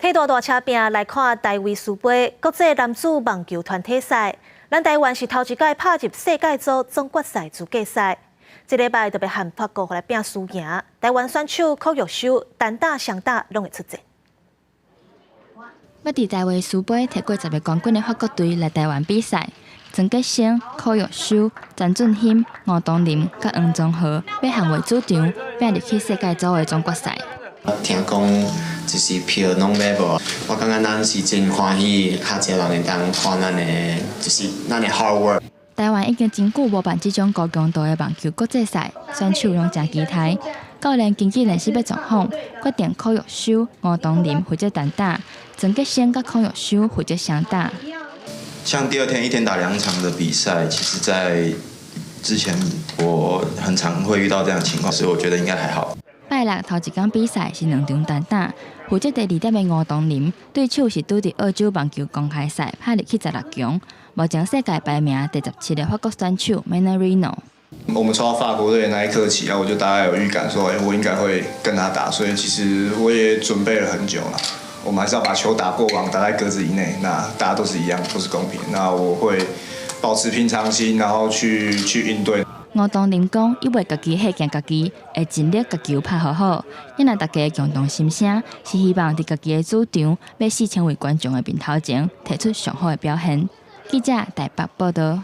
许多大车拼来看大卫斯杯国际男子网球团体赛，咱台湾是头一届拍入世界组总决赛资格赛。这礼拜特别和法国来拼输赢，台湾选手柯玉修单打双打拢会出战。要伫大卫斯杯摕过10个冠军的法国队来台湾比赛，曾吉星、柯玉修、张俊兴、吴东林、甲黄宗和要行为主场，拼入去世界组的总决赛。听讲就是票拢买无，我感觉咱是真欢喜，较侪人会当看咱的，就是咱的 hard work。台湾已经真久无办这种高强度的网球国际赛，选手拢真期待。教练经纪人是要状况，决定柯玉修、吴东林负责单打，曾吉星甲柯玉修负责双打。像第二天一天打2场的比赛，其实在之前我很常会遇到这样的情况，所以我觉得应该还好。拜六头一天比赛是2场单打，负责第2点的吴东林对手是拄伫澳洲网球公开赛拍入去16强，目前世界排名第17的法国选手 Manarino。我们抽到法国队的那一刻起，我就大概有预感说，我应该会跟他打，所以其实我也准备了很久了。我们还是要把球打过网，打在格子以内，那大家都是一样，都是公平。那我会保持平常心，然后去应对。吴东林讲，伊袂家己吓惊家己，会尽力甲球拍好好。因为大家共同心声，是希望伫家己的主场，要4000位观众的面头前，摕出上好的表现。记者台北报道。